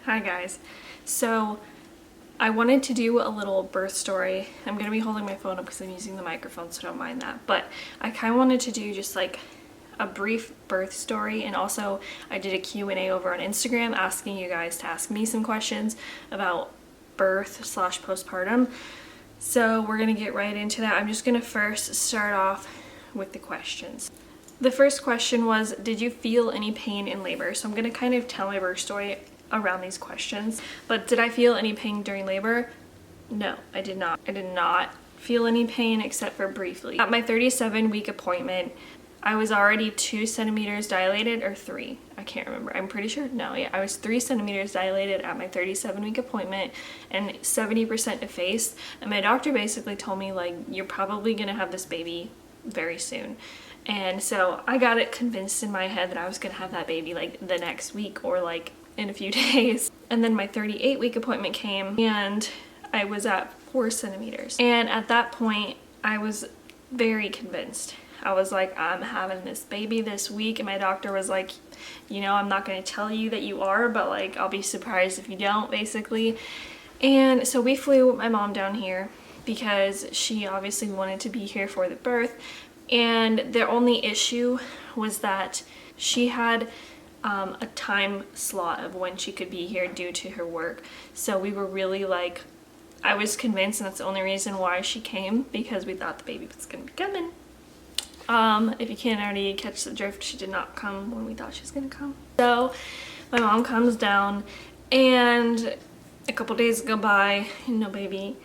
Hi guys. So I wanted to do a little birth story. I'm going to be holding my phone up because I'm using the microphone, so don't mind that. But I kind of wanted to do just like a brief birth story, and also I did a Q&A over on Instagram asking you guys to ask me some questions about birth / postpartum. So we're going to get right into that. I'm just going to first start off with the questions. The first question was, did you feel any pain in labor? So I'm going to kind of tell my birth story around these questions. But did I feel any pain during labor? No, I did not. I did not feel any pain except for briefly. At my 37-week appointment, I was already 2 centimeters dilated, or 3. I can't remember. I'm pretty sure. No, yeah, I was 3 centimeters dilated at my 37-week appointment and 70% effaced. And my doctor basically told me, like, you're probably gonna have this baby very soon. And so I got it convinced in my head that I was gonna have that baby like the next week or like in a few days. And then my 38-week appointment came and I was at 4 centimeters. And at that point, I was very convinced. I was like, I'm having this baby this week. And my doctor was like, you know, I'm not going to tell you that you are, but like, I'll be surprised if you don't, basically. And so we flew with my mom down here because she obviously wanted to be here for the birth. And the only issue was that she had a time slot of when she could be here due to her work. So we were really like, I was convinced, and that's the only reason why she came, because we thought the baby was gonna be coming. If you can't already catch the drift, she did not come when we thought she was gonna come. So my mom comes down and a couple days go by, no baby.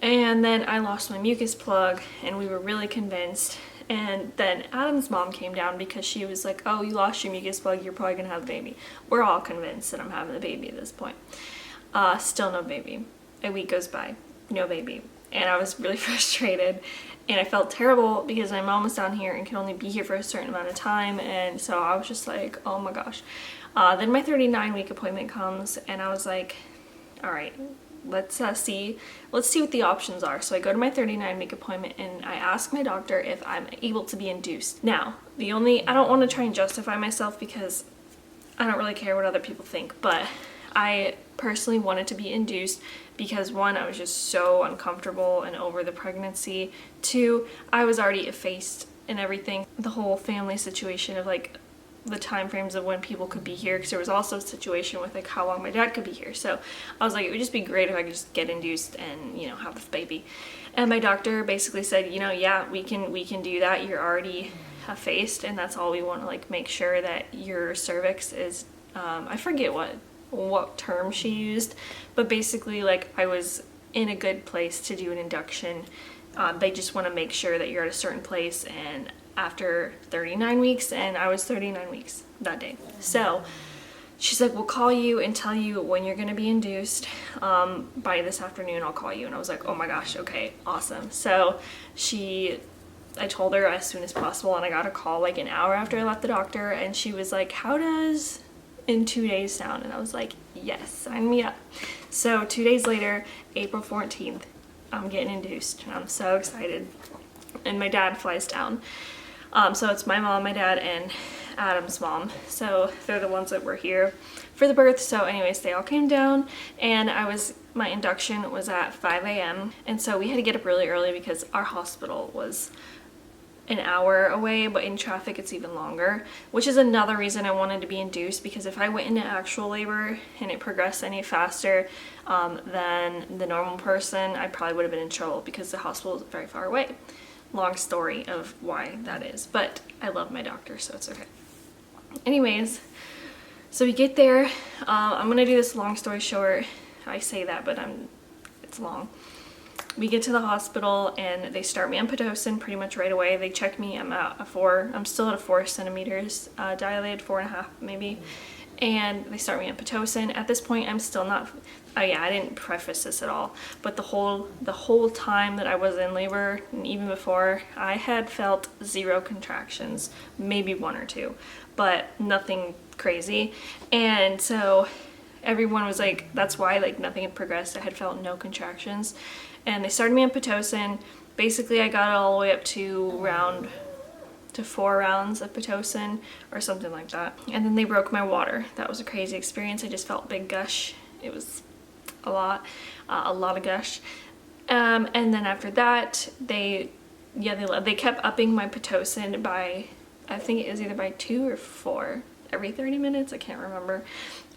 And then I lost my mucus plug and we were really convinced. And then Adam's mom came down because she was like, oh, you lost your mucus plug, you're probably gonna have a baby. We're all convinced that I'm having the baby at this point. Still no baby. A week goes by, no baby. And I was really frustrated and I felt terrible because my mom was down here and could only be here for a certain amount of time. And so I was just like, oh my gosh. Then my 39-week appointment comes and I was like, all right, let's see what the options are. So I go to my 39-week appointment and I ask my doctor if I'm able to be induced. Now, I don't want to try and justify myself because I don't really care what other people think, but I personally wanted to be induced because 1, I was just so uncomfortable and over the pregnancy. 2, I was already effaced and everything. The whole family situation of like the time frames of when people could be here, because there was also a situation with like how long my dad could be here. So I was like, it would just be great if I could just get induced and, you know, have this baby. And my doctor basically said, you know, yeah, we can do that. You're already effaced, and that's all we want to like make sure that your cervix is I forget what term she used, but basically like I was in a good place to do an induction. They just want to make sure that you're at a certain place, and after 39 weeks, and I was 39 weeks that day. So she's like, we'll call you and tell you when you're going to be induced. By this afternoon, I'll call you. And I was like, oh my gosh, okay, awesome. So I told her as soon as possible, and I got a call like an hour after I left the doctor, and she was like, how does in 2 days sound? And I was like, yes, sign me up. So 2 days later, April 14th, I'm getting induced, and I'm so excited. And my dad flies down. So it's my mom, my dad, and Adam's mom. So they're the ones that were here for the birth. So anyways, they all came down, and my induction was at 5 a.m. And so we had to get up really early because our hospital was an hour away, but in traffic it's even longer, which is another reason I wanted to be induced, because if I went into actual labor and it progressed any faster than the normal person, I probably would have been in trouble because the hospital is very far away. Long story of why that is, but I love my doctor, so it's okay. Anyways, so we get there. I'm gonna do this long story short. I say that, but it's long. We get to the hospital and they start me on Pitocin pretty much right away. They check me. I'm still at a 4 centimeters dilated, 4.5 maybe. And they start me on Pitocin. At this point, I'm still not, oh yeah, I didn't preface this at all, but the whole time that I was in labor, and even before, I had felt 0 contractions, maybe 1 or 2, but nothing crazy. And so everyone was like, that's why like nothing had progressed. I had felt no contractions. And they started me on Pitocin. Basically, I got it all the way up to around to 4 rounds of Pitocin or something like that. And then they broke my water. That was a crazy experience. I just felt a big gush. It was a lot of gush. And then after that, they kept upping my Pitocin by, I think it was either by 2 or 4 every 30 minutes. I can't remember.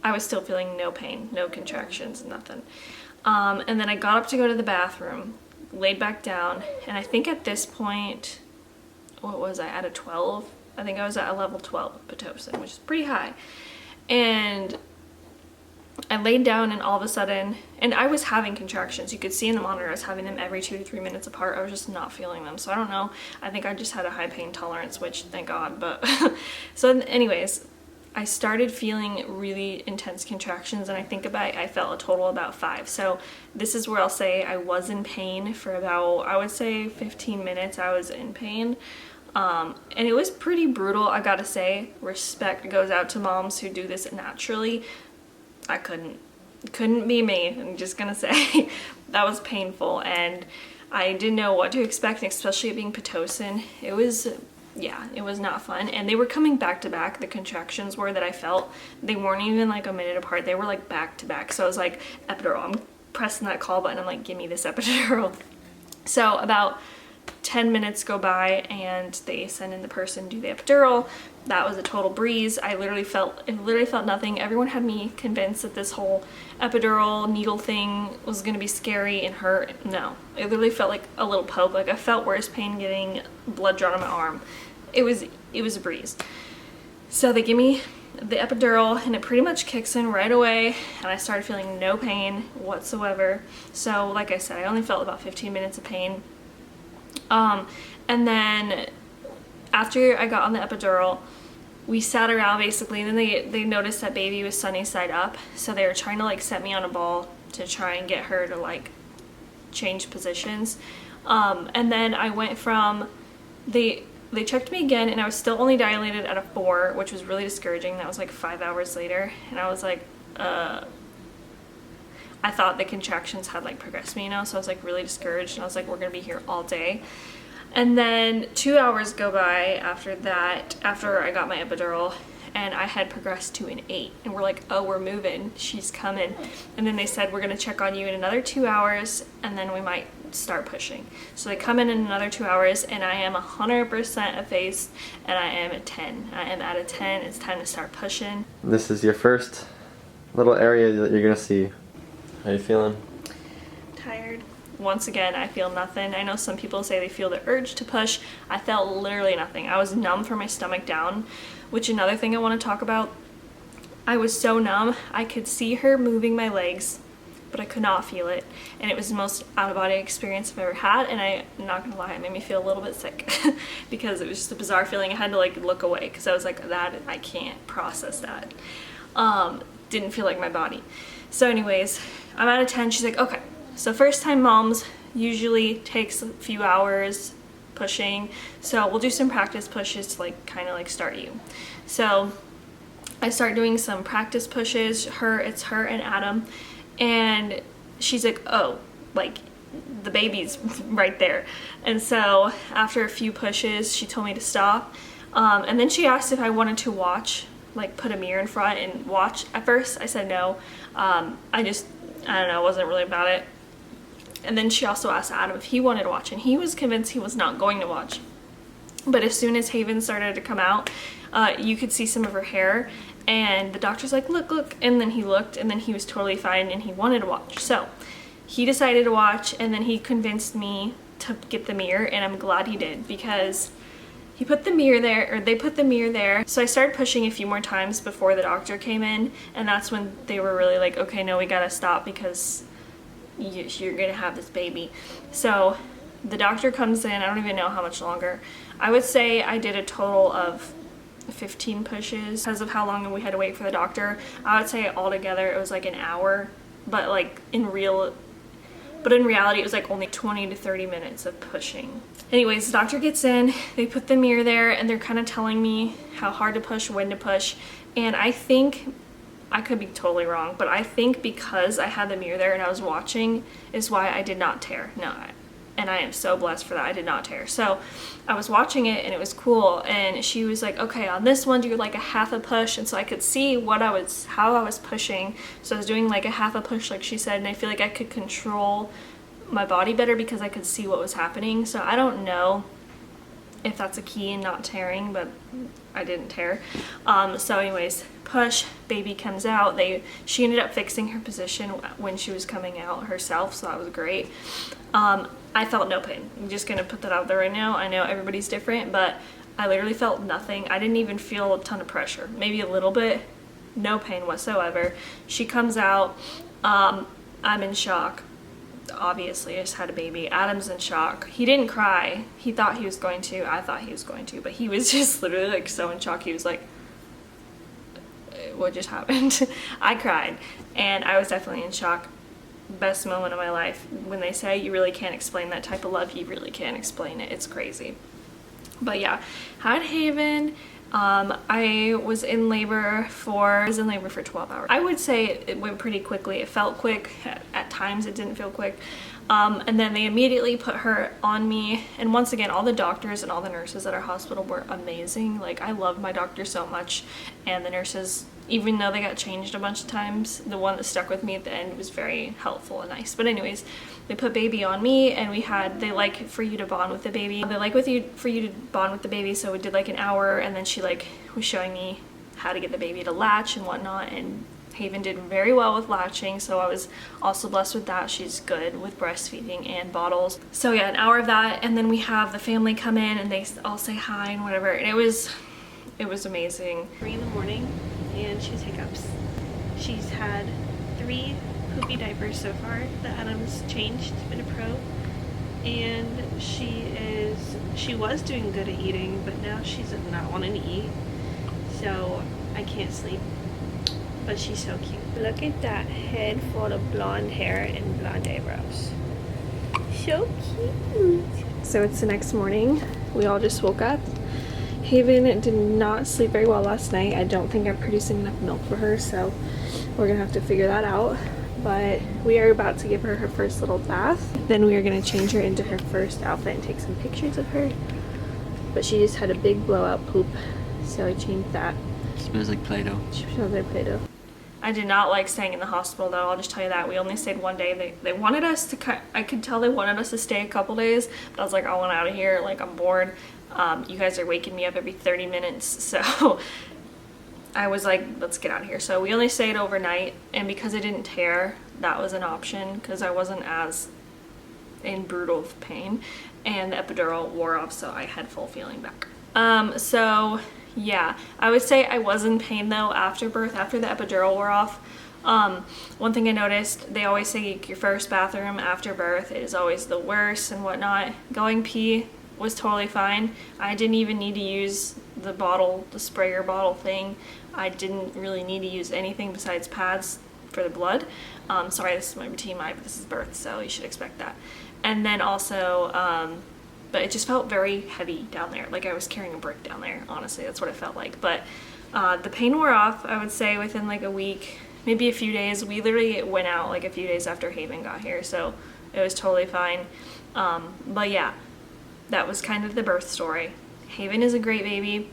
I was still feeling no pain, no contractions, nothing. And then I got up to go to the bathroom, laid back down, and I think at this point, what was I, at a 12? I think I was at a level 12 of Pitocin, which is pretty high. And I laid down, and all of a sudden, and I was having contractions. You could see in the monitor I was having them every 2 to 3 minutes apart. I was just not feeling them. So I don't know. I think I just had a high pain tolerance, which thank God. But so anyways, I started feeling really intense contractions, and I think I felt a total of about 5. So this is where I'll say I was in pain for about, I would say 15 minutes I was in pain. And it was pretty brutal, I gotta say. Respect goes out to moms who do this naturally. I couldn't be me, I'm just gonna say. That was painful, and I didn't know what to expect, especially it being Pitocin. It was not fun. And they were coming back to back. The contractions were that I felt, they weren't even like a minute apart, they were like back to back. So I was like, epidural, I'm pressing that call button, I'm like, give me this epidural. So about 10 minutes go by and they send in the person to do the epidural. That was a total breeze. I literally felt nothing. Everyone had me convinced that this whole epidural needle thing was gonna be scary and hurt. No, it literally felt like a little poke. Like I felt worse pain getting blood drawn on my arm. It was a breeze. So they give me the epidural and it pretty much kicks in right away, and I started feeling no pain whatsoever. So like I said, I only felt about 15 minutes of pain. And then after I got on the epidural, we sat around basically, and then they noticed that baby was sunny side up, so they were trying to like set me on a ball to try and get her to like change positions. And then I went from, they checked me again, and I was still only dilated at a 4, which was really discouraging. That was like 5 hours later, and I was like, I thought the contractions had like progressed me, you know, so I was like really discouraged, and I was like, we're gonna be here all day. And then 2 hours go by after that, after I got my epidural, and I had progressed to an 8, and we're like, oh, we're moving, she's coming. And then they said, we're gonna check on you in another 2 hours, and then we might start pushing. So they come in another 2 hours, and I am 100% effaced, and I am at 10. I am at a 10, it's time to start pushing. This is your first little area that you're gonna see. How you feeling? Tired. Once again, I feel nothing. I know some people say they feel the urge to push. I felt literally nothing. I was numb from my stomach down, which another thing I want to talk about. I was so numb. I could see her moving my legs, but I could not feel it. And it was the most out-of-body experience I've ever had, and I'm not gonna lie, it made me feel a little bit sick because it was just a bizarre feeling. I had to like look away because I was like, that, I can't process that. Didn't feel like my body. So anyways, I'm at a 10. She's like, okay. So first time moms usually takes a few hours pushing. So we'll do some practice pushes to like kind of like start you. So I start doing some practice pushes. It's her and Adam. And she's like, oh, like the baby's right there. And so after a few pushes, she told me to stop. And then she asked if I wanted to watch, like put a mirror in front and watch. At first I said no. I don't know, wasn't really about it. And then she also asked Adam if he wanted to watch, and he was convinced he was not going to watch. But as soon as Haven started to come out, you could see some of her hair, and the doctor's like, look, look. And then he looked, and then he was totally fine, and he wanted to watch. So he decided to watch, and then he convinced me to get the mirror, and I'm glad he did, because he put the mirror there, or they put the mirror there. So I started pushing a few more times before the doctor came in, and that's when they were really like, okay, no, we gotta stop because you're gonna have this baby. So the doctor comes in, I don't even know how much longer. I would say I did a total of 15 pushes because of how long we had to wait for the doctor. I would say altogether it was like an hour, but like in reality it was like only 20 to 30 minutes of pushing. Anyways, the doctor gets in, they put the mirror there, and they're kind of telling me how hard to push, when to push. And I think, I could be totally wrong, but I think because I had the mirror there and I was watching is why I did not tear. No, and I am so blessed for that. I did not tear. So I was watching it and it was cool, and she was like, okay, on this one do like a half a push, and so I could see how I was pushing. So I was doing like a half a push like she said, and I feel like I could control my body better because I could see what was happening. So I don't know if that's a key in not tearing, but I didn't tear. So anyways, push, baby comes out. She ended up fixing her position when she was coming out herself, so that was great. I felt no pain. I'm just gonna put that out there right now. I know everybody's different, but I literally felt nothing. I didn't even feel a ton of pressure, maybe a little bit. No pain whatsoever. She comes out. I'm in shock. Obviously, I just had a baby. Adam's in shock. He didn't cry. He thought he was going to. I thought he was going to, but he was just literally like so in shock. He was like, what just happened? I cried, and I was definitely in shock. Best moment of my life. When they say you really can't explain that type of love, you really can't explain it. It's crazy. But yeah, had Haven. I was in labor for 12 hours. I would say it went pretty quickly. It felt quick. At times it didn't feel quick. And then they immediately put her on me. And once again, all the doctors and all the nurses at our hospital were amazing. Like, I loved my doctor so much. And the nurses, even though they got changed a bunch of times, the one that stuck with me at the end was very helpful and nice. But anyways, they put baby on me, and they like for you to bond with the baby. They like for you to bond with the baby, so we did like an hour, and then she was showing me how to get the baby to latch and whatnot, and Haven did very well with latching, so I was also blessed with that. She's good with breastfeeding and bottles. So yeah, an hour of that, and then we have the family come in, and they all say hi and whatever, and it was amazing. 3 in the morning, and she has hiccups. She's had 3 poopy diapers so far that Adam's changed, been a pro, and she was doing good at eating, but now she's not wanting to eat, so I can't sleep. But she's so cute. Look at that head full of blonde hair and blonde eyebrows. So cute. So it's the next morning. We all just woke up. Haven did not sleep very well last night. I don't think I'm producing enough milk for her, so we're gonna have to figure that out. But we are about to give her her first little bath. Then we are gonna change her into her first outfit and take some pictures of her. But she just had a big blowout poop, so I changed that. Smells like Play-Doh. She smells like Play-Doh. I did not like staying in the hospital, though. I'll just tell you that. We only stayed one day. They wanted us to, I could tell they wanted us to stay a couple days, but I was like, I want out of here. Like, I'm bored. You guys are waking me up every 30 minutes. So I was like, let's get out of here. So we only stayed overnight, and because it didn't tear, that was an option because I wasn't as in brutal pain, and the epidural wore off, so I had full feeling back. So yeah, I would say I was in pain though after birth, after the epidural wore off. One thing I noticed, they always say your first bathroom after birth is always the worst and whatnot. Going pee was totally fine. I didn't even need to use the bottle, the sprayer bottle thing. I didn't really need to use anything besides pads for the blood. Sorry, this is my TMI, but this is birth, so you should expect that. And then also, but it just felt very heavy down there, like I was carrying a brick down there. Honestly, that's what it felt like. But the pain wore off, I would say, within like a week, maybe a few days. We literally went out like a few days after Haven got here, so it was totally fine. But yeah, that was kind of the birth story. Haven is a great baby.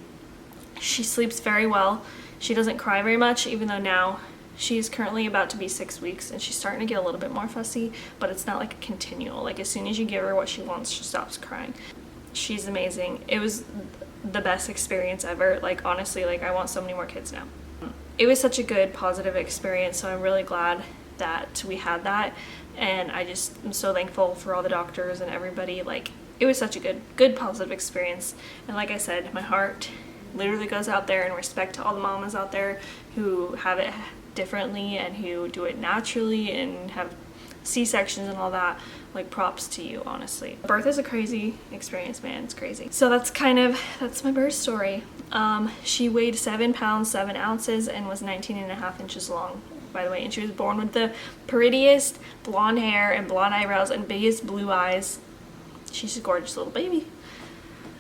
She sleeps very well. She doesn't cry very much, even though now she's currently about to be 6 weeks, and she's starting to get a little bit more fussy, but it's not like a continual. Like, as soon as you give her what she wants, she stops crying. She's amazing. It was the best experience ever. Like, honestly, like, I want so many more kids now. It was such a good, positive experience, so I'm really glad that we had that, and I just am so thankful for all the doctors and everybody. Like, it was such a good, positive experience, and like I said, my heart literally goes out there in respect to all the mamas out there who have it differently and who do it naturally and have C-sections and all that. Like, props to you, honestly. Birth is a crazy experience, man. It's crazy. So that's my birth story. She weighed 7 pounds 7 ounces and was 19.5 inches long, by the way, and she was born with the prettiest blonde hair and blonde eyebrows and biggest blue eyes. She's a gorgeous little baby.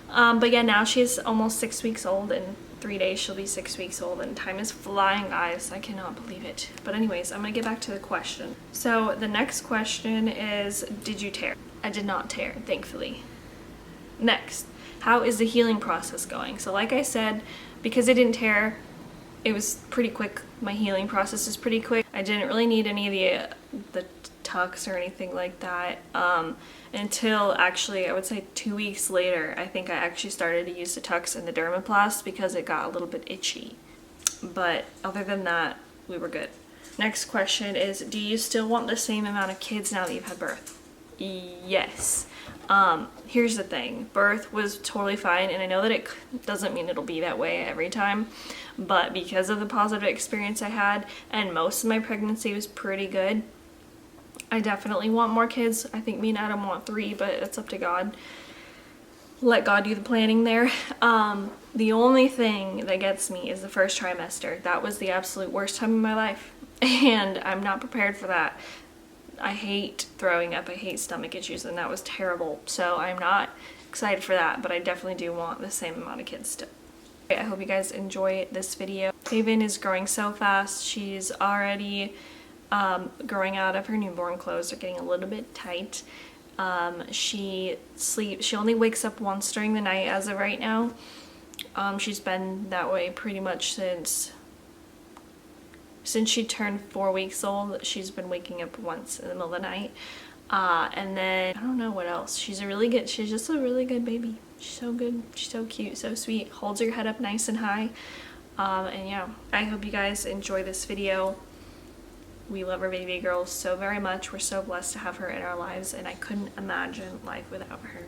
But yeah, now she's almost 6 weeks old, and 3 days she'll be 6 weeks old, and time is flying, guys. I cannot believe it. But anyways, I'm gonna get back to the question. So the next question is, did you tear? I did not tear, thankfully. Next, how is the healing process going? So like I said, because I didn't tear, it was pretty quick. My healing process is pretty quick. I didn't really need any of the tucks or anything like that until actually I would say 2 weeks later. I think I actually started to use the tucks and the dermaplast because it got a little bit itchy. But other than that, we were good. Next question is, do you still want the same amount of kids now that you've had birth? Yes. Here's the thing, birth was totally fine, and I know that it doesn't mean it'll be that way every time, but because of the positive experience I had, and most of my pregnancy was pretty good, I definitely want more kids. I think me and Adam want 3, but it's up to God. Let God do the planning there. The only thing that gets me is the first trimester. That was the absolute worst time of my life, and I'm not prepared for that. I hate throwing up, I hate stomach issues, and that was terrible. So I'm not excited for that, but I definitely do want the same amount of kids still. I hope you guys enjoy this video. Haven is growing so fast. She's already growing out of her newborn clothes. They're getting a little bit tight. She only wakes up once during the night as of right now. She's been that way pretty much since she turned 4 weeks old. She's been waking up once in the middle of the night. And then I don't know what else. She's just a really good baby. She's so good. She's so cute, so sweet. Holds her head up nice and high. And yeah, I hope you guys enjoy this video. We love our baby girl so very much. We're so blessed to have her in our lives, and I couldn't imagine life without her.